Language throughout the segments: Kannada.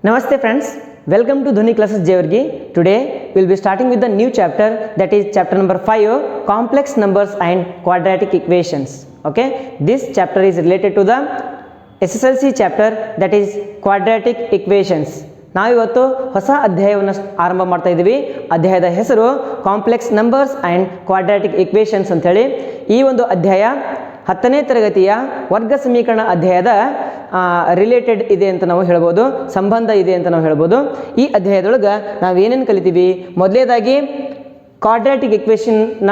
Namaste friends, welcome to Dhoni Classes Jevargi. Today we will be starting with the new chapter, that is chapter number 5, complex numbers and quadratic equations. Okay, this chapter is related to the SSLC chapter, that is quadratic equations. ನಾವು ಇವತ್ತು ಹೊಸ ಅಧ್ಯಾಯವನ್ನು ಆರಂಭ ಮಾಡ್ತಾ ಇದ್ದೀವಿ. ಅಧ್ಯಾಯದ ಹೆಸರು complex numbers and quadratic equations ಅಂತೇಳಿ. ಈ ಒಂದು ಅಧ್ಯಾಯ 10ನೇ ತರಗತಿಯ ವರ್ಗ ಸಮೀಕರಣ ಅಧ್ಯಾಯದ ರಿಲೇಟೆಡ್ ಇದೆ ಅಂತ ನಾವು ಹೇಳ್ಬೋದು, ಸಂಬಂಧ ಇದೆ ಅಂತ ನಾವು ಹೇಳ್ಬೋದು. ಈ ಅಧ್ಯಾಯದೊಳಗೆ ನಾವು ಏನೇನು ಕಲಿತೀವಿ? ಮೊದಲನೇದಾಗಿ ಕ್ವಾಡ್ರಾಟಿಕ್ ಈಕ್ವೇಷನ್ನ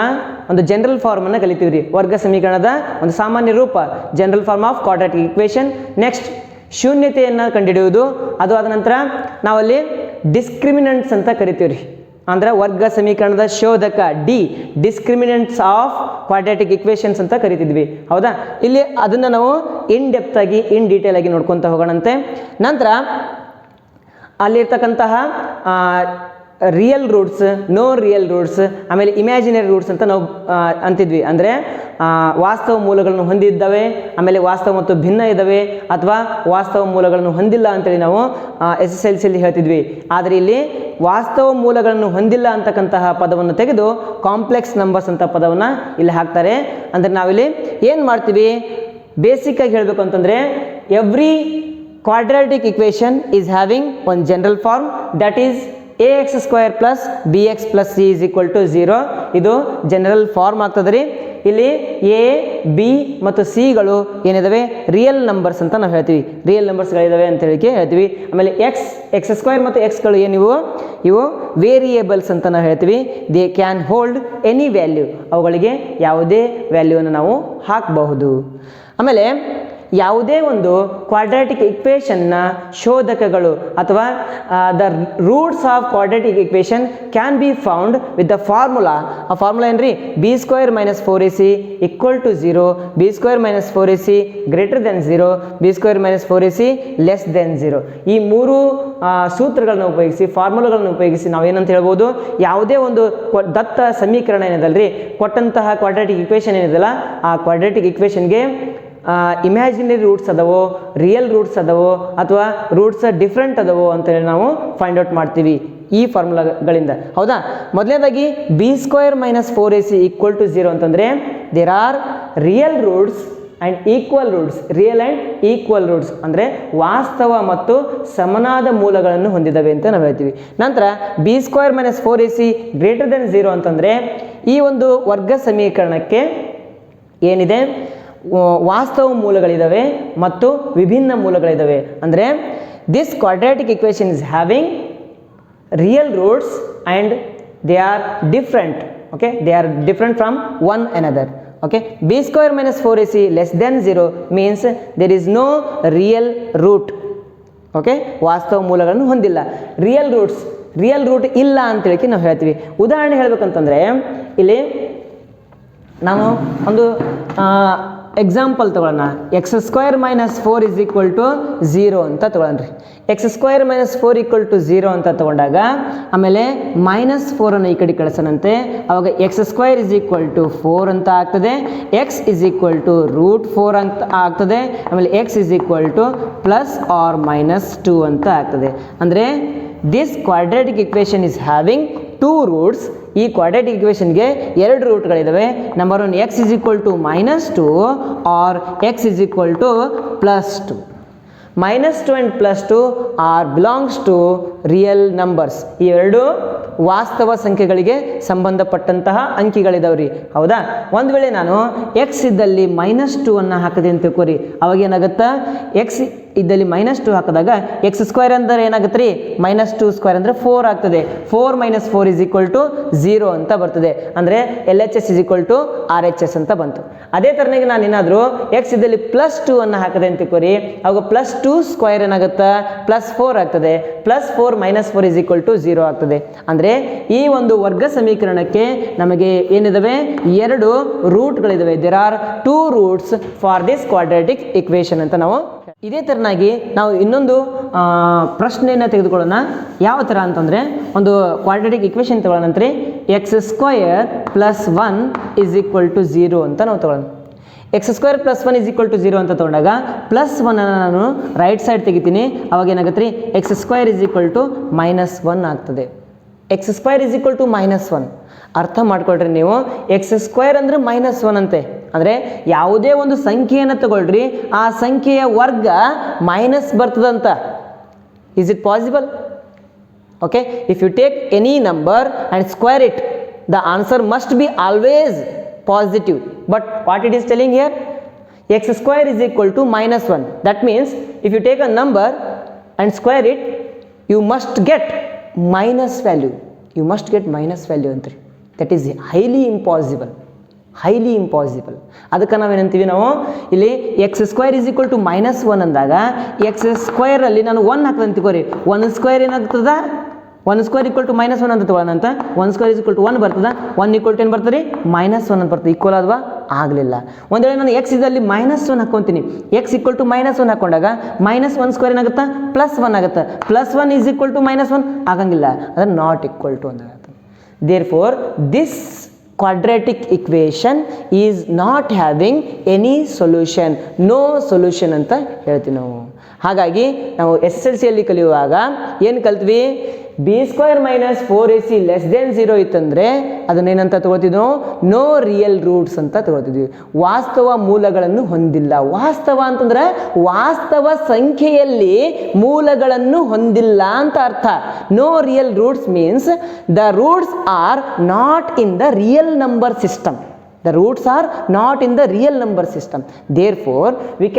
ಒಂದು ಜನರಲ್ ಫಾರ್ಮನ್ನು ಕಲಿತೀವಿ ರೀ. ವರ್ಗ ಸಮೀಕರಣದ ಒಂದು ಸಾಮಾನ್ಯ ರೂಪ, general form of quadratic equation. Next ಶೂನ್ಯತೆಯನ್ನು ಕಂಡುಹಿಡಿಯುವುದು. ಅದು ಆದ ನಂತರ ನಾವಲ್ಲಿ ಡಿಸ್ಕ್ರಿಮಿನೆಂಟ್ಸ್ ಅಂತ ಕರಿತೀವಿ ರೀ, ಅಂದ್ರೆ ವರ್ಗ ಸಮೀಕರಣದ ಶೋಧಕ ಡಿಸ್ಕ್ರಿಮಿನೆಂಟ್ಸ್ ಆಫ್ ಕ್ವಾಡ್ರಾಟಿಕ್ ಈಕ್ವೇಷನ್ಸ್ ಅಂತ ಕರಿತಿದ್ವಿ. ಹೌದಾ? ಇಲ್ಲಿ ಅದನ್ನು ನಾವು ಇನ್ ಡೆಪ್ತ್ ಆಗಿ ಇನ್ ಡೀಟೇಲ್ ಆಗಿ ನೋಡ್ಕೊತ ಹೋಗೋಣಂತೆ. ನಂತರ ಅಲ್ಲಿರ್ತಕ್ಕಂತಹ real roots, no real roots, ಆಮೇಲೆ ಇಮ್ಯಾಜಿನರಿ ರೂಟ್ಸ್ ಅಂತ ನಾವು ಅಂತಿದ್ವಿ. ಅಂದರೆ ವಾಸ್ತವ ಮೂಲಗಳನ್ನು ಹೊಂದಿದ್ದಾವೆ, ಆಮೇಲೆ ವಾಸ್ತವ ಮತ್ತು ಭಿನ್ನ ಇದ್ದಾವೆ, ಅಥವಾ ವಾಸ್ತವ ಮೂಲಗಳನ್ನು ಹೊಂದಿಲ್ಲ ಅಂತೇಳಿ ನಾವು SSLCಯಲ್ಲಿ ಹೇಳ್ತಿದ್ವಿ. ಆದರೆ ಇಲ್ಲಿ ವಾಸ್ತವ ಮೂಲಗಳನ್ನು ಹೊಂದಿಲ್ಲ ಅಂತಕ್ಕಂತಹ ಪದವನ್ನು ತೆಗೆದು ಕಾಂಪ್ಲೆಕ್ಸ್ ನಂಬರ್ಸ್ ಅಂತ ಪದವನ್ನು ಇಲ್ಲಿ ಹಾಕ್ತಾರೆ. ಅಂದರೆ ನಾವಿಲ್ಲಿ ಏನು ಮಾಡ್ತೀವಿ, ಬೇಸಿಕ್ ಆಗಿ ಹೇಳಬೇಕು ಅಂತಂದರೆ every quadratic equation is having one general form, that is ax square plus bx plus c is equal to 0. ಇದು ಜನರಲ್ ಫಾರ್ಮ್ ಆಗ್ತದೆ ರೀ. ಇಲ್ಲಿ ಎ ಬಿ ಮತ್ತು ಸಿಗಳು ಏನಿದಾವೆ ರಿಯಲ್ ನಂಬರ್ಸ್ ಅಂತ ನಾವು ಹೇಳ್ತೀವಿ, ರಿಯಲ್ ನಂಬರ್ಸ್ಗಳಿದಾವೆ ಅಂತ ಹೇಳಿಕೆ ಹೇಳ್ತೀವಿ. ಆಮೇಲೆ ಎಕ್ಸ್ ಸ್ಕ್ವೇರ್ ಮತ್ತು ಎಕ್ಸ್ಗಳು ಏನಿವು, ಇವು ವೇರಿಯೇಬಲ್ಸ್ ಅಂತ ನಾವು ಹೇಳ್ತೀವಿ. They can hold any value, ಅವುಗಳಿಗೆ ಯಾವುದೇ ವ್ಯಾಲ್ಯೂವನ್ನು ನಾವು ಹಾಕಬಹುದು. ಆಮೇಲೆ ಯಾವುದೇ ಒಂದು ಕ್ವಾಡ್ರಾಟಿಕ್ ಈಕ್ವೇಷನ್ನ ಶೋಧಕಗಳು ಅಥವಾ the roots of quadratic equation can be found with the formula. ಆ ಫಾರ್ಮುಲಾ ಏನ್ರಿ? B square minus 4ac equal to 0, b square minus 4ac greater than 0, b square minus 4ac less than 0. ಈ ಮೂರು ಸೂತ್ರಗಳನ್ನ ಉಪಯೋಗಿಸಿ, ಫಾರ್ಮುಲಾಗಳನ್ನು ಉಪಯೋಗಿಸಿ ನಾವು ಏನಂತ ಹೇಳ್ಬೋದು, ಯಾವುದೇ ಒಂದು ದತ್ತ ಸಮೀಕರಣ ಏನಿದಲ್ರಿ, ಕೊಟ್ಟಂತಹ ಕ್ವಾಡ್ರಾಟಿಕ್ ಈಕ್ವೇಷನ್ ಏನಿದೆಲ್ಲ, ಆ ಕ್ವಾಡ್ರಾಟಿಕ್ ಈಕ್ವೇಷನ್ಗೆ ಇಮ್ಯಾಜಿನರಿ ರೂಟ್ಸ್ ಅದವೋ, ರಿಯಲ್ ರೂಟ್ಸ್ ಅದವೋ, ಅಥವಾ ರೂಟ್ಸ್ ಡಿಫ್ರೆಂಟ್ ಅದವೋ ಅಂತೇಳಿ ನಾವು ಫೈಂಡ್ ಔಟ್ ಮಾಡ್ತೀವಿ ಈ ಫಾರ್ಮುಲಾಗಳಿಂದ. ಹೌದಾ? ಮೊದಲನೇದಾಗಿ b square minus 4ac equal to 0 ಅಂತಂದರೆ there are real roots and equal roots. Real and equal roots ಅಂದರೆ ವಾಸ್ತವ ಮತ್ತು ಸಮನಾದ ಮೂಲಗಳನ್ನು ಹೊಂದಿದ್ದಾವೆ ಅಂತ ನಾವು ಹೇಳ್ತೀವಿ. ನಂತರ B square minus 4ac greater than 0 ಅಂತಂದರೆ ಈ ಒಂದು ವರ್ಗ ಸಮೀಕರಣಕ್ಕೆ ಏನಿದೆ, ವಾಸ್ತವ ಮೂಲಗಳಿದ್ದಾವೆ ಮತ್ತು ವಿಭಿನ್ನ ಮೂಲಗಳಿದ್ದಾವೆ. ಅಂದರೆ this quadratic equation is having real roots and they are different. Okay, they are different from one another. Okay, b square minus 4ac less than 0 means there is no real root. Okay, ವಾಸ್ತವ ಮೂಲಗಳನ್ನು ಹೊಂದಿಲ್ಲ. ರಿಯಲ್ ರೂಟ್ ಇಲ್ಲ ಅಂತೇಳಿ ನಾವು ಹೇಳ್ತೀವಿ. ಉದಾಹರಣೆ ಹೇಳ್ಬೇಕಂತಂದರೆ ಇಲ್ಲಿ ನಾವು ಒಂದು ಎಕ್ಸಾಂಪಲ್ ತಗೊಳ್ಳೋಣ. X square minus 4 is equal to 0 ಅಂತ ತಗೊಳ್ಳೋಣ್ರಿ. X square minus 4 equal to 0 ಅಂತ ತಗೊಂಡಾಗ ಆಮೇಲೆ ಮೈನಸ್ 4 ಈ ಕಡೆ ಕಳಿಸೋಣಂತೆ. ಅವಾಗ X square is equal to 4 ಅಂತ ಆಗ್ತದೆ, X is equal to root 4 ಅಂತ ಆಗ್ತದೆ, ಆಮೇಲೆ X is equal to plus or minus 2 ಅಂತ ಆಗ್ತದೆ. ಅಂದರೆ this quadratic equation is having 2 roots. ಈ ಕ್ವಾಡ್ರಾಟಿಕ್ ಈಕ್ವೇಷನ್ಗೆ 2 ರೂಟ್ಗಳಿದ್ದಾವೆ. Number 1 X is equal to minus 2 or X is equal to plus 2. Minus 2 and plus 2 or belongs to real numbers. ಈ ಎರಡು ವಾಸ್ತವ ಸಂಖ್ಯೆಗಳಿಗೆ ಸಂಬಂಧಪಟ್ಟಂತಹ ಅಂಕಿಗಳಿದಾವ್ರಿ. ಹೌದಾ? ಒಂದು ವೇಳೆ ನಾನು ಎಕ್ಸ್ ಇದ್ದಲ್ಲಿ ಮೈನಸ್ 2 ಅನ್ನು ಹಾಕಿದೆ ಅಂತ ತಿಳ್ಕೊರಿ, ಅವಾಗ ಏನಾಗುತ್ತಾ, ಎಕ್ಸ್ ಇದ್ದಲ್ಲಿ ಮೈನಸ್ 2 ಹಾಕಿದಾಗ ಎಕ್ಸ್ ಸ್ಕ್ವೇರ್ ಅಂದರೆ ಏನಾಗುತ್ತೆ ರೀ, ಮೈನಸ್ 2 ಸ್ಕ್ವೇರ್ ಅಂದರೆ 4 ಆಗ್ತದೆ. 4 ಮೈನಸ್ 4 ಇಸ್ ಈಕ್ವಲ್ ಟು 0 ಅಂತ ಬರ್ತದೆ. ಅಂದರೆ LHS is equal to RHS ಅಂತ ಬಂತು. ಅದೇ ಥರನಾಗಿ ನಾನು ಏನಾದರೂ ಎಕ್ಸ್ ಇದ್ದಲ್ಲಿ ಪ್ಲಸ್ 2 ಅನ್ನು ಹಾಕಿದೆ ಅಂತ ತಿಳ್ಕೊರಿ, ಅವಾಗ ಪ್ಲಸ್ 2 ಸ್ಕ್ವೇರ್ ಏನಾಗುತ್ತಾ, ಪ್ಲಸ್ 4 ಆಗ್ತದೆ. Plus 4 minus 4 is equal to 0 ಆಗ್ತದೆ. ಅಂದರೆ ಈ ಒಂದು ವರ್ಗ ಸಮೀಕರಣಕ್ಕೆ ನಮಗೆ ಏನಿದಾವೆ, 2 ರೂಟ್ಗಳಿದಾವೆ. There are 2 roots for this quadratic equation ಅಂತ ನಾವು. ಇದೇ ಥರನಾಗಿ ನಾವು ಇನ್ನೊಂದು ಪ್ರಶ್ನೆಯನ್ನು ತೆಗೆದುಕೊಳ್ಳೋಣ. ಯಾವ ಥರ ಅಂತಂದರೆ, ಒಂದು ಕ್ವಾಡ್ರಾಟಿಕ್ ಈಕ್ವೇಷನ್ ತಗೊಳ್ಳೋಣಂತ್ರಿ. X square plus 1 is equal to 0 ಅಂತ ನಾವು ತಗೊಳ್ಳೋಣ. X square plus 1 is equal to 0 ಅಂತ ತೊಗೊಂಡಾಗ ಪ್ಲಸ್ 1 ನಾನು ರೈಟ್ ಸೈಡ್ ತೆಗಿತೀನಿ, ಅವಾಗ ಏನಾಗುತ್ತೆ ರೀ, x square is equal to -1 ಆಗ್ತದೆ. X square is equal to -1 ಅರ್ಥ ಮಾಡ್ಕೊಳ್ರಿ ನೀವು. ಎಕ್ಸ್ ಸ್ಕ್ವೇರ್ ಅಂದರೆ -1 ಅಂತೆ, ಅಂದರೆ ಯಾವುದೇ ಒಂದು ಸಂಖ್ಯೆಯನ್ನು ತಗೊಳ್ರಿ, ಆ ಸಂಖ್ಯೆಯ ವರ್ಗ ಮೈನಸ್ ಬರ್ತದಂತ. Is it possible? Okay, if you take any number and square it, the answer must be always positive. But what it is telling here, x square is equal to -1. That means if you take a number and square it, you must get minus value. You must get minus value antri. That is highly impossible. Highly impossible. ಅದಕ್ಕೆ ನಾವೇನಂತೀವಿ, ನಾವು ಇಲ್ಲಿ x square is equal to -1 ಅಂದಾಗ ಎಕ್ಸ್ ಸ್ಕ್ವೇರಲ್ಲಿ ನಾನು 1 ಹಾಕ್ತಂತ ತಿಳ್ಕೊರಿ, 1 ಸ್ಕ್ವೇರ್ ಏನಾಗ್ತದ, 1 ಸ್ಕ್ವೇರ್ ಈಕ್ವಲ್ ಟು -1 ಅಂತ ತೊಗೊಳ್ಳೋಣ ಅಂತ, 1 ಸ್ಕ್ವೇರ್ ಇಸ್ ಈಕ್ವಲ್ ಟು 1 ಬರ್ತದ, 1 ಈಕ್ವಲ್ ಟು ಏನು ಬರ್ತದೆ ರೀ, -1 ಅಂತ ಬರ್ತದೆ. ಈಕ್ವಲ್ ಆದ್ವಾ? ಆಗಲಿಲ್ಲ. ಒಂದು ವೇಳೆ ನಾನು ಎಕ್ಸ್ ಇದರಲ್ಲಿ -1 ಹಾಕ್ಕೊತೀನಿ, ಎಕ್ಸ್ ಈಕ್ವಲ್ ಟು -1 ಹಾಕೊಂಡಾಗ -1 ಸ್ಕ್ವೇರ್ ಏನಾಗುತ್ತಾ, +1 ಆಗುತ್ತೆ. +1 ಈಸ್ ಈಕ್ವಲ್ ಟು -1 ಆಗಂಗಿಲ್ಲ, ಅದರ ನಾಟ್ ಈಕ್ವಲ್ ಟು ಅಂದಾಗುತ್ತೆ. Therefore this quadratic equation is not having any solution, no solution ಅಂತ ಹೇಳ್ತೀವಿ ನಾವು. ಹಾಗಾಗಿ ನಾವು SSLC ಯಲ್ಲಿ ಕಲಿಯುವಾಗ ಏನು ಕಲ್ತ್ವಿ, b² - 4ac <0 ಇತ್ತಂದರೆ ಅದನ್ನೇನಂತ ತಗೋತಿದ್ವಿ ನಾವು, ನೋ ರಿಯಲ್ ರೂಟ್ಸ್ ಅಂತ ತಗೋತಿದ್ವಿ. ವಾಸ್ತವ ಮೂಲಗಳನ್ನು ಹೊಂದಿಲ್ಲ. ವಾಸ್ತವ ಅಂತಂದ್ರೆ ವಾಸ್ತವ ಸಂಖ್ಯೆಯಲ್ಲಿ ಮೂಲಗಳನ್ನು ಹೊಂದಿಲ್ಲ ಅಂತ ಅರ್ಥ. No real roots means the roots are not in the real number system. The roots are not in the real number system. Therefore, you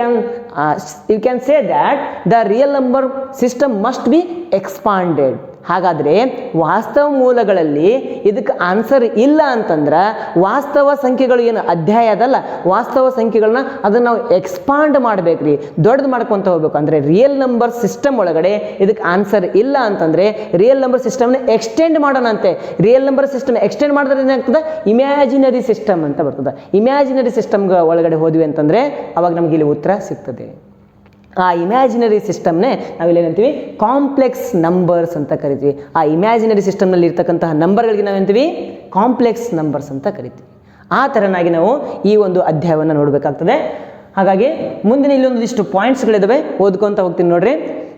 can say that the real number system must be expanded. ಹಾಗಾದರೆ ವಾಸ್ತವ ಮೂಲಗಳಲ್ಲಿ ಇದಕ್ಕೆ ಆನ್ಸರ್ ಇಲ್ಲ ಅಂತಂದ್ರೆ ವಾಸ್ತವ ಸಂಖ್ಯೆಗಳು ಏನು ಅಧ್ಯಾಯ ಅದಲ್ಲ, ವಾಸ್ತವ ಸಂಖ್ಯೆಗಳನ್ನ ಅದನ್ನು ನಾವು ಎಕ್ಸ್ಪಾಂಡ್ ಮಾಡಬೇಕ್ರಿ, ದೊಡ್ಡದು ಮಾಡ್ಕೊತ ಹೋಗ್ಬೇಕು. ಅಂದರೆ ರಿಯಲ್ ನಂಬರ್ ಸಿಸ್ಟಮ್ ಒಳಗಡೆ ಇದಕ್ಕೆ ಆನ್ಸರ್ ಇಲ್ಲ ಅಂತಂದರೆ ರಿಯಲ್ ನಂಬರ್ ಸಿಸ್ಟಮ್ನ ಎಕ್ಸ್ಟೆಂಡ್ ಮಾಡೋಣ ಅಂತೆ. ರಿಯಲ್ ನಂಬರ್ ಸಿಸ್ಟಮ್ ಎಕ್ಸ್ಟೆಂಡ್ ಮಾಡಿದ್ರೆ ಏನಾಗ್ತದೆ, ಇಮ್ಯಾಜಿನರಿ ಸಿಸ್ಟಮ್ ಅಂತ ಬರ್ತದೆ. ಇಮ್ಯಾಜಿನರಿ ಸಿಸ್ಟಮ್ಗೆ ಒಳಗಡೆ ಹೋದ್ವಿ ಅಂತಂದರೆ ಅವಾಗ ನಮಗೆ ಇಲ್ಲಿ ಉತ್ತರ ಸಿಗ್ತದೆ. ಆ ಇಮ್ಯಾಜಿನರಿ ಸಿಸ್ಟಮ್ನೇ ನಾವಿಲ್ಲಿ ಏನಂತೀವಿ, ಕಾಂಪ್ಲೆಕ್ಸ್ ನಂಬರ್ಸ್ ಅಂತ ಕರಿತೀವಿ. ಆ ಇಮ್ಯಾಜಿನರಿ ಸಿಸ್ಟಮ್ನಲ್ಲಿ ಇರ್ತಕ್ಕಂತಹ ನಂಬರ್ಗಳಿಗೆ ನಾವೇಂತೀವಿ, ಕಾಂಪ್ಲೆಕ್ಸ್ ನಂಬರ್ಸ್ ಅಂತ ಕರಿತೀವಿ. ಆ ಥರನಾಗಿ ನಾವು ಈ ಒಂದು ಅಧ್ಯಾಯವನ್ನು ನೋಡಬೇಕಾಗ್ತದೆ. ಹಾಗಾಗಿ ಮುಂದಿನ ಇಲ್ಲೊಂದಿಷ್ಟು ಪಾಯಿಂಟ್ಸ್ಗಳಿದ್ದಾವೆ, ಓದ್ಕೊತ ಹೋಗ್ತೀನಿ ನೋಡ್ರಿ.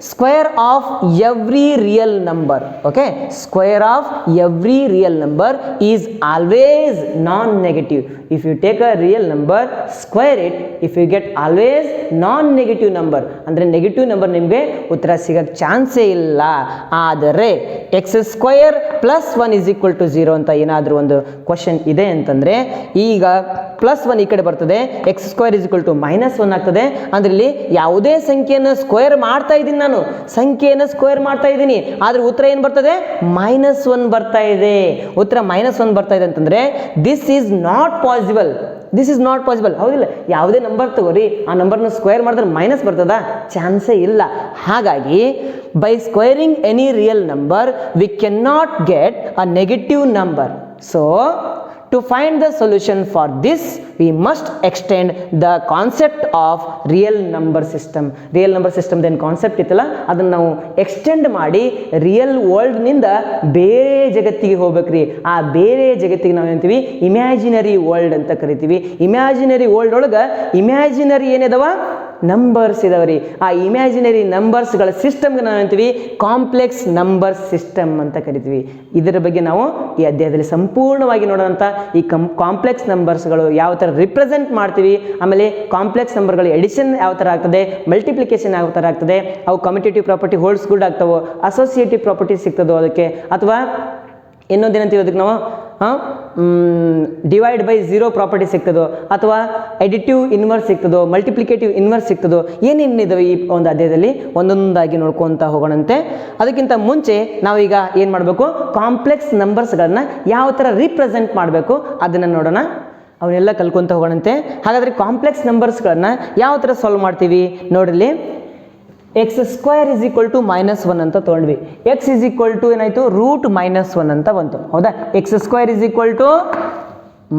Square of every real number. Okay, square of every real number is always non negative. If you take a real number, square it, if you get always non negative number, ಅಂದರೆ ನೆಗೆಟಿವ್ ನಂಬರ್ ನಿಮಗೆ ಉತ್ತರ ಸಿಗೋಕ್ಕೆ ಚಾನ್ಸೇ ಇಲ್ಲ. ಆದರೆ x² + 1 ಇಸ್ ಈಕ್ವಲ್ ಟು 0 ಅಂತ ಏನಾದರೂ ಒಂದು ಕ್ವಶನ್ ಇದೆ ಅಂತಂದರೆ, ಈಗ +1 ಈ ಕಡೆ ಬರ್ತದೆ, x² ಇಸ್ ಈಕ್ವಲ್ ಟು -1 ಆಗ್ತದೆ. ಅಂದರೆ ಇಲ್ಲಿ ಯಾವುದೇ ಸಂಖ್ಯೆಯನ್ನು ಸ್ಕ್ವೇರ್ ಮಾಡ್ತಾ ಇದ್ದೀನಿ, ನಾನು ಸಂಖ್ಯೆಯನ್ನು ಸ್ಕ್ವೇರ್ ಮಾಡ್ತಾ ಇದ್ದೀನಿ, ಆದರೆ ಉತ್ತರ ಏನು ಬರ್ತದೆ, -1 ಬರ್ತಾ ಇದೆ. ಉತ್ತರ -1 ಬರ್ತಾ ಇದೆ ಅಂತಂದರೆ this is not possible. This is not possible, ಹೌದಿಲ್ಲ? ಯಾವುದೇ ನಂಬರ್ ತಗೋರಿ, ಆ ನಂಬರ್ನ ಸ್ಕ್ವೇರ್ ಮಾಡಿದ್ರೆ ಮೈನಸ್ ಬರ್ತದ, ಚಾನ್ಸೇ ಇಲ್ಲ. ಹಾಗಾಗಿ by squaring any real number we can not get a negative number. So to find the solution for this, we must extend the concept of real number system. Real number system then concept ಇತ್ತಲ್ಲ, ಅದನ್ನು ನಾವು ಎಕ್ಸ್ಟೆಂಡ್ ಮಾಡಿ ರಿಯಲ್ ವರ್ಲ್ಡ್ನಿಂದ ಬೇರೆ ಜಗತ್ತಿಗೆ ಹೋಗ್ಬೇಕ್ರಿ. ಆ ಬೇರೆ ಜಗತ್ತಿಗೆ ನಾವು ಏನಂತೀವಿ, ಇಮ್ಯಾಜಿನರಿ ವರ್ಲ್ಡ್ ಅಂತ ಕರಿತೀವಿ. ಇಮ್ಯಾಜಿನರಿ ವರ್ಲ್ಡ್ ಒಳಗೆ ಇಮ್ಯಾಜಿನರಿ ಏನಿದಾವ, ನಂಬರ್ಸ್ ಇದಾವೆ ರೀ. ಆ ಇಮ್ಯಾಜಿನರಿ ನಂಬರ್ಸ್ಗಳ ಸಿಸ್ಟಮ್ಗೆ ನಾವು ಅಂತೀವಿ ಕಾಂಪ್ಲೆಕ್ಸ್ ನಂಬರ್ ಸಿಸ್ಟಮ್ ಅಂತ ಕರಿತೀವಿ. ಇದರ ಬಗ್ಗೆ ನಾವು ಈ ಅಧ್ಯಾಯದಲ್ಲಿ ಸಂಪೂರ್ಣವಾಗಿ ನೋಡೋಂಥ ಈ ಕಾಂಪ್ಲೆಕ್ಸ್ ನಂಬರ್ಸ್ಗಳು ಯಾವ ಥರ ರಿಪ್ರೆಸೆಂಟ್ ಮಾಡ್ತೀವಿ, ಆಮೇಲೆ ಕಾಂಪ್ಲೆಕ್ಸ್ ನಂಬರ್ಗಳು ಎಡಿಷನ್ ಯಾವ ಥರ ಆಗ್ತದೆ, ಮಲ್ಟಿಪ್ಲಿಕೇಶನ್ ಯಾವ ಥರ ಆಗ್ತದೆ, ಅವು ಕಮ್ಯುಟೇಟಿವ್ ಪ್ರಾಪರ್ಟಿ ಹೋಲ್ಡ್ಸ್ ಗುಡ್ ಆಗ್ತಾವೋ, ಅಸೋಸಿಯೇಟಿವ್ ಪ್ರಾಪರ್ಟಿ ಸಿಗ್ತದೋ ಅದಕ್ಕೆ, ಅಥವಾ ಇನ್ನೊಂದೇನಂತೀವಿ ಅದಕ್ಕೆ ನಾವು ಡಿವೈಡ್ ಬೈ 0 ಪ್ರಾಪರ್ಟಿ ಸಿಗ್ತದೋ, ಅಥವಾ ಎಡಿಟಿವ್ ಇನ್ವರ್ಸ್ ಸಿಗ್ತದೋ, ಮಲ್ಟಿಪ್ಲಿಕೇಟಿವ್ ಇನ್ವರ್ಸ್ ಸಿಗ್ತದೋ, ಏನೇನಿದಾವೆ ಈ ಒಂದು ಅಧ್ಯಾಯದಲ್ಲಿ ಒಂದೊಂದಾಗಿ ನೋಡ್ಕೊತ ಹೋಗೋಣಂತೆ. ಅದಕ್ಕಿಂತ ಮುಂಚೆ ನಾವೀಗ ಏನು ಮಾಡಬೇಕು, ಕಾಂಪ್ಲೆಕ್ಸ್ ನಂಬರ್ಸ್ಗಳನ್ನ ಯಾವ ಥರ ರಿಪ್ರೆಸೆಂಟ್ ಮಾಡಬೇಕು ಅದನ್ನು ನೋಡೋಣ. ಅವನ್ನೆಲ್ಲ ಕಲ್ಕೊತ ಹೋಗೋಣಂತೆ. ಹಾಗಾದರೆ ಕಾಂಪ್ಲೆಕ್ಸ್ ನಂಬರ್ಸ್ಗಳನ್ನ ಯಾವ ಥರ ಸಾಲ್ವ್ ಮಾಡ್ತೀವಿ ನೋಡ್ರಿ. x² ಇಸ್ ಈಕ್ವಲ್ ಟು -1 ಅಂತ ತೊಗೊಂಡ್ವಿ. x ಇಸ್ ಈಕ್ವಲ್ ಟು ಏನಾಯಿತು, √-1 ಅಂತ ಬಂತು, ಹೌದಾ? x² is equal to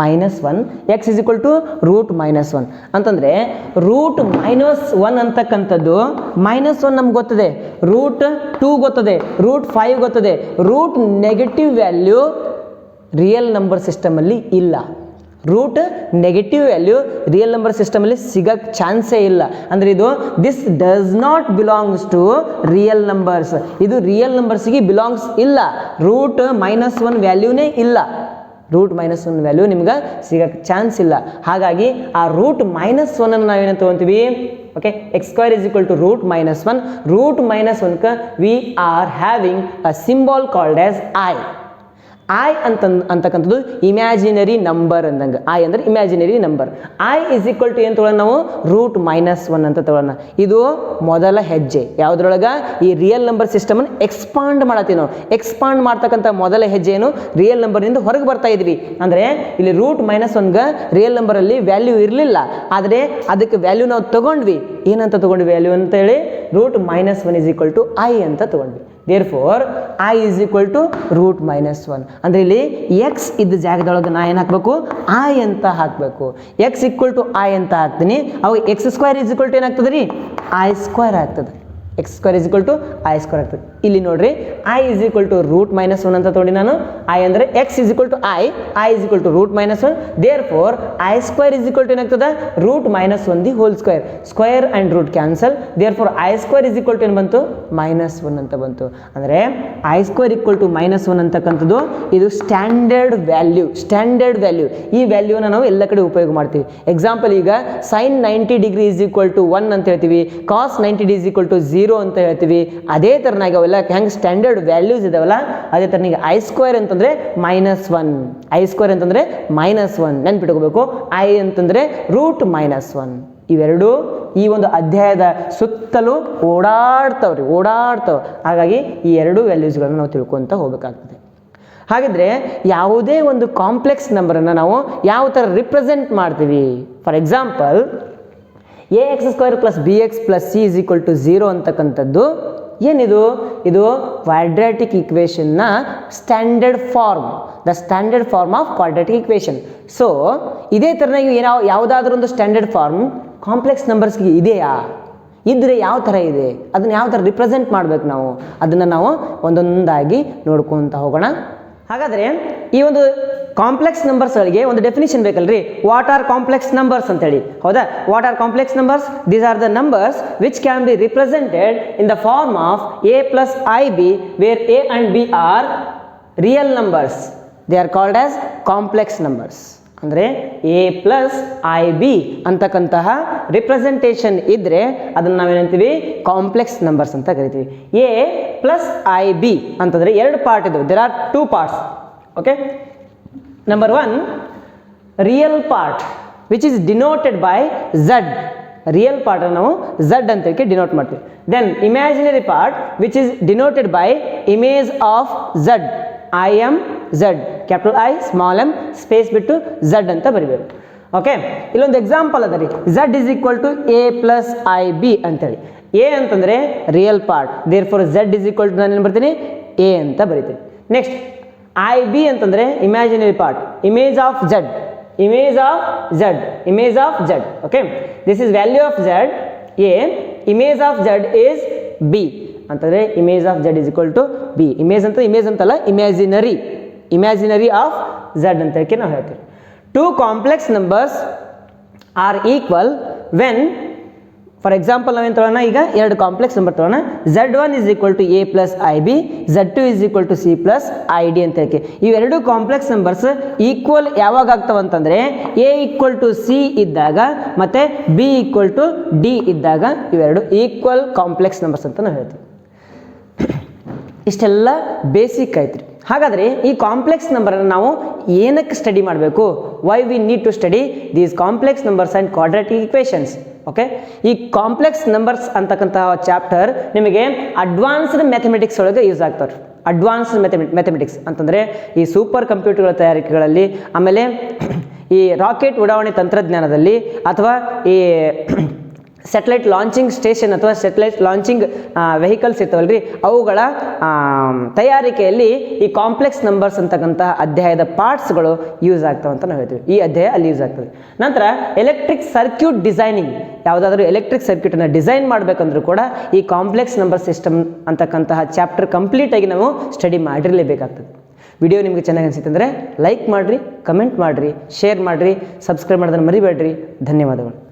-1, x is equal to √-1 ಅಂತಂದರೆ √-1 ಅಂತಕ್ಕಂಥದ್ದು -1 ನಮ್ಗೆ ಗೊತ್ತದೆ, √2 ಗೊತ್ತದೆ, √5 ಗೊತ್ತದೆ. Root negative value real number ಸಿಸ್ಟಮಲ್ಲಿ ಇಲ್ಲ. Root negative value real number ಸಿಸ್ಟಮಲ್ಲಿ ಸಿಗಕ್ಕೆ ಚಾನ್ಸೇ ಇಲ್ಲ. ಅಂದರೆ ಇದು this does not belongs to real numbers, ಇದು ರಿಯಲ್ ನಂಬರ್ಸಿಗೆ ಬಿಲಾಂಗ್ಸ್ ಇಲ್ಲ. ರೂಟ್ -1 ವ್ಯಾಲ್ಯೂನೇ ಇಲ್ಲ, ರೂಟ್ -1 ವ್ಯಾಲ್ಯೂ ನಿಮ್ಗೆ ಸಿಗಕ್ಕೆ ಚಾನ್ಸ್ ಇಲ್ಲ. ಹಾಗಾಗಿ ಆ ರೂಟ್ -1 ಅನ್ನು ನಾವೇನು ತೊಗೊತೀವಿ, ಓಕೆ, x² = ರೂಟ್ -1. ರೂಟ್ -1ಕ್ಕೆ we are having a symbol called as I ಅಂತಕ್ಕಂಥದ್ದು ಇಮ್ಯಾಜಿನರಿ ನಂಬರ್ ಅಂದಂಗೆ. ಐ ಅಂದರೆ ಇಮ್ಯಾಜಿನರಿ ನಂಬರ್. ಐ = ಏನು ತೊಗೊಳ್ಳೋಣ ನಾವು, ರೂಟ್ -1 ಅಂತ ತೊಗೊಳ್ಳೋಣ. ಇದು ಮೊದಲ ಹೆಜ್ಜೆ ಯಾವುದ್ರೊಳಗೆ, ಈ ರಿಯಲ್ ನಂಬರ್ ಸಿಸ್ಟಮನ್ನು ಎಕ್ಸ್ಪಾಂಡ್ ಮಾಡತ್ತೀವಿ ನಾವು. ಎಕ್ಸ್ಪಾಂಡ್ ಮಾಡ್ತಕ್ಕಂಥ ಮೊದಲ ಹೆಜ್ಜೆ ಏನು, ರಿಯಲ್ ನಂಬರ್ನಿಂದ ಹೊರಗೆ ಬರ್ತಾ ಇದ್ವಿ. ಅಂದರೆ ಇಲ್ಲಿ ರೂಟ್ -1ಗೆ ರಿಯಲ್ ನಂಬರಲ್ಲಿ ವ್ಯಾಲ್ಯೂ ಇರಲಿಲ್ಲ, ಆದರೆ ಅದಕ್ಕೆ ವ್ಯಾಲ್ಯೂ ನಾವು ತೊಗೊಂಡ್ವಿ. ಏನಂತ ತೊಗೊಂಡ್ವಿ ವ್ಯಾಲ್ಯೂ ಅಂತೇಳಿ, ರೂಟ್ -1 = ಐ ಅಂತ ತೊಗೊಂಡ್ವಿ. therefore I = root -1. ಅಂದರೆ ಇಲ್ಲಿ x ಇದ್ದ ಜಾಗದೊಳಗೆ ನಾ ಏನು ಹಾಕಬೇಕು, I ಅಂತ ಹಾಕಬೇಕು. x = I ಅಂತ ಹಾಕ್ತೀನಿ, ಅವಾಗ x² ಏನಾಗ್ತದೆ ರೀ, I² ಆಗ್ತದೆ. x² = I² ಆಗ್ತದೆ. ಇಲ್ಲಿ ನೋಡ್ರಿ, I = ರೂಟ್ -1 ಅಂತ ತೊಗೊಂಡು ನಾನು. I ಅಂದರೆ x = I = root -1. therefore I² ಏನಾಗ್ತದೆ, root -1 the whole square. Square and root cancel. therefore I² ಏನು ಬಂತು, -1 ಅಂತ ಬಂತು. ಅಂದರೆ I² = -1 ಅಂತಕ್ಕಂಥದ್ದು ಇದು ಸ್ಟ್ಯಾಂಡರ್ಡ್ ವ್ಯಾಲ್ಯೂ. ಈ ವ್ಯಾಲ್ಯೂನ ನಾವು ಎಲ್ಲ ಕಡೆ ಉಪಯೋಗ ಮಾಡ್ತೀವಿ. ಎಕ್ಸಾಂಪಲ್, ಈಗ sin 90° = 1 ಅಂತ ಹೇಳ್ತೀವಿ, cos 90° = 0 ಅಂತ ಹೇಳ್ತೀವಿ. ಅದೇ ಥರನಾಗಿ ಅವೆಲ್ಲ ಹೆಂಗೆ ಸ್ಟ್ಯಾಂಡರ್ಡ್ ವ್ಯಾಲ್ಯೂಸ್ ಇದಾವಲ್ಲ, ಅದೇ ಥರನಾಗಿ I² ಅಂತಂದರೆ -1, I² ಅಂತಂದರೆ -1 ನೆನ್ಪಿಟ್ಕೋಬೇಕು. I ಅಂತಂದರೆ ರೂಟ್ -1. ಇವೆರಡೂ ಈ ಒಂದು ಅಧ್ಯಾಯದ ಸುತ್ತಲೂ ಓಡಾಡ್ತಾವ್ರಿ. ಹಾಗಾಗಿ ಈ ಎರಡು ವ್ಯಾಲ್ಯೂಸ್ಗಳನ್ನು ನಾವು ತಿಳ್ಕೊತ ಹೋಗಬೇಕಾಗ್ತದೆ. ಹಾಗಿದ್ರೆ ಯಾವುದೇ ಒಂದು ಕಾಂಪ್ಲೆಕ್ಸ್ ನಂಬರನ್ನು ನಾವು ಯಾವ ಥರ ರಿಪ್ರೆಸೆಂಟ್ ಮಾಡ್ತೀವಿ. For example, ax² + bx + c = 0 ಅಂತಕ್ಕಂಥದ್ದು ಏನಿದು, ಇದು ಕ್ವಾಡ್ರಾಟಿಕ್ ಈಕ್ವೇಷನ್ನ standard form, the standard form of quadratic equation. So ಇದೇ ಥರನಾಗಿ ಯಾವುದಾದ್ರೂ ಒಂದು ಸ್ಟ್ಯಾಂಡರ್ಡ್ ಫಾರ್ಮ್ ಕಾಂಪ್ಲೆಕ್ಸ್ ನಂಬರ್ಸ್ಗೆ ಇದೆಯಾ, ಇದ್ದರೆ ಯಾವ ಥರ ಇದೆ, ಅದನ್ನು ಯಾವ ಥರ ರಿಪ್ರೆಸೆಂಟ್ ಮಾಡಬೇಕು ನಾವು, ಅದನ್ನು ನಾವು ಒಂದೊಂದಾಗಿ ನೋಡ್ಕೊತ ಹೋಗೋಣ. ಹಾಗಾದರೆ ಈ ಒಂದು ಕಾಂಪ್ಲೆಕ್ಸ್ ನಂಬರ್ಸ್ಗಳಿಗೆ ಒಂದು ಡೆಫಿನಿಷನ್ ಬೇಕಲ್ರಿ. ವಾಟ್ ಆರ್ ಕಾಂಪ್ಲೆಕ್ಸ್ ನಂಬರ್ಸ್ ಅಂತೇಳಿ, ಹೌದಾ? What are complex numbers? These are the numbers which can be represented in the form of a + ib, where a and b are real numbers. They are called as complex numbers. ಅಂದರೆ a + ib ಅಂತಕ್ಕಂತಹ ರಿಪ್ರೆಸೆಂಟೇಷನ್ ಇದ್ದರೆ ಅದನ್ನು ನಾವೇನಂತೀವಿ, ಕಾಂಪ್ಲೆಕ್ಸ್ ನಂಬರ್ಸ್ ಅಂತ ಕರಿತೀವಿ. a + ib ಅಂತಂದರೆ ಎರಡು ಪಾರ್ಟ್ ಇದ್ದವು. There are 2 parts. Okay, number 1, real part which is denoted by z. Real part ನಾವು z ಅಂತ ಡಿನೋಟ್ ಮಾಡ್ತೀವಿ. Then imaginary part which is denoted by image of z. I am z, capital I small m space ಬಿಟ್ಟು z ಅಂತ ಬರಿಬೇಕು. ಓಕೆ, ಇಲ್ಲೊಂದು ಎಕ್ಸಾಂಪಲ್ ಅದ ರೀ, z = a + ib ಅಂತೇಳಿ. a ಅಂತಂದರೆ ರಿಯಲ್ ಪಾರ್ಟ್, therefore z = ನಾನು ಏನು ಬರ್ತೀನಿ, a ಅಂತ ಬರಿತೀನಿ. ನೆಕ್ಸ್ಟ್ ib ಅಂತಂದರೆ imaginary part, image of z. Okay, this is value of z a, image of z is b ಅಂತಂದರೆ image of z = b. Image ಅಂತಲ್ಲ, ಇಮ್ಯಾಜಿನರಿ ಆಫ್ z ಅಂತ ನಾವು ಹೇಳ್ತೀವಿ. 2 complex numbers are equal when, for example ನಾವೇನು ತೊಗೊಳ್ಳೋಣ, ಈಗ 2 ಕಾಂಪ್ಲೆಕ್ಸ್ ನಂಬರ್ ತೊಗೊಳ್ಳೋಣ. z1 = a + ib, z2 = c + id ಅಂತ ಹೇಳಿ. ಇವೆರಡು ಕಾಂಪ್ಲೆಕ್ಸ್ ನಂಬರ್ಸ್ ಈಕ್ವಲ್ ಯಾವಾಗ ಆಗ್ತಾವಂತಂದರೆ a = c ಇದ್ದಾಗ ಮತ್ತು b = d ಇದ್ದಾಗ ಇವೆರಡು ಈಕ್ವಲ್ ಕಾಂಪ್ಲೆಕ್ಸ್ ನಂಬರ್ಸ್ ಅಂತ ನಾವು ಹೇಳ್ತೀವಿ. ಇಷ್ಟೆಲ್ಲ ಬೇಸಿಕ್ ಆಯ್ತು ರೀ. ಹಾಗಾದರೆ ಈ ಕಾಂಪ್ಲೆಕ್ಸ್ ನಂಬರನ್ನು ನಾವು ಏನಕ್ಕೆ ಸ್ಟಡಿ ಮಾಡಬೇಕು? Why we need to study these complex numbers and quadratic equations. Okay, ಈ ಕಾಂಪ್ಲೆಕ್ಸ್ ನಂಬರ್ಸ್ ಅಂತಕ್ಕಂತಹ ಚಾಪ್ಟರ್ ನಿಮಗೆ ಅಡ್ವಾನ್ಸ್ಡ್ ಮ್ಯಾಥಮೆಟಿಕ್ಸ್ ಒಳಗೆ ಯೂಸ್ ಆಗ್ತಾರೆ. ಅಡ್ವಾನ್ಸ್ಡ್ ಮ್ಯಾಥಮೆಟಿಕ್ಸ್ ಅಂತಂದರೆ ಈ ಸೂಪರ್ ಕಂಪ್ಯೂಟರ್ಗಳ ತಯಾರಿಕೆಗಳಲ್ಲಿ, ಆಮೇಲೆ ಈ ರಾಕೆಟ್ ಉಡಾವಣೆ ತಂತ್ರಜ್ಞಾನದಲ್ಲಿ, ಅಥವಾ ಈ ಸ್ಯಾಟಲೈಟ್ ಲಾಂಚಿಂಗ್ ಸ್ಟೇಷನ್ ಅಥವಾ ಸ್ಯಾಟಲೈಟ್ ಲಾಂಚಿಂಗ್ ವೆಹಿಕಲ್ಸ್ ಇರ್ತಾವಲ್ರಿ, ಅವುಗಳ ತಯಾರಿಕೆಯಲ್ಲಿ ಈ ಕಾಂಪ್ಲೆಕ್ಸ್ ನಂಬರ್ಸ್ ಅಂತಕ್ಕಂತಹ ಅಧ್ಯಾಯದ ಪಾರ್ಟ್ಸ್ಗಳು ಯೂಸ್ ಆಗ್ತಾವೆ ಅಂತ ನಾವು ಹೇಳ್ತೀವಿ. ಈ ಅಧ್ಯಾಯ ಅಲ್ಲಿ ಯೂಸ್ ಆಗ್ತದೆ. ನಂತರ ಎಲೆಕ್ಟ್ರಿಕ್ ಸರ್ಕ್ಯೂಟ್ ಡಿಸೈನಿಂಗ್, ಯಾವುದಾದ್ರೂ ಎಲೆಕ್ಟ್ರಿಕ್ ಸರ್ಕ್ಯೂಟನ್ನು ಡಿಸೈನ್ ಮಾಡಬೇಕಂದ್ರೂ ಕೂಡ ಈ ಕಾಂಪ್ಲೆಕ್ಸ್ ನಂಬರ್ ಸಿಸ್ಟಮ್ ಅಂತಕ್ಕಂತಹ ಚಾಪ್ಟರ್ ಕಂಪ್ಲೀಟಾಗಿ ನಾವು ಸ್ಟಡಿ ಮಾಡಿರಲೇಬೇಕಾಗ್ತದೆ. ವಿಡಿಯೋ ನಿಮಗೆ ಚೆನ್ನಾಗಿ ಅನಿಸಿತ್ತು ಅಂದರೆ ಲೈಕ್ ಮಾಡಿರಿ, ಕಮೆಂಟ್ ಮಾಡಿರಿ, ಶೇರ್ ಮಾಡಿರಿ, ಸಬ್ಸ್ಕ್ರೈಬ್ ಮಾಡೋದನ್ನು ಮರಿಬೇಡ್ರಿ. ಧನ್ಯವಾದಗಳು.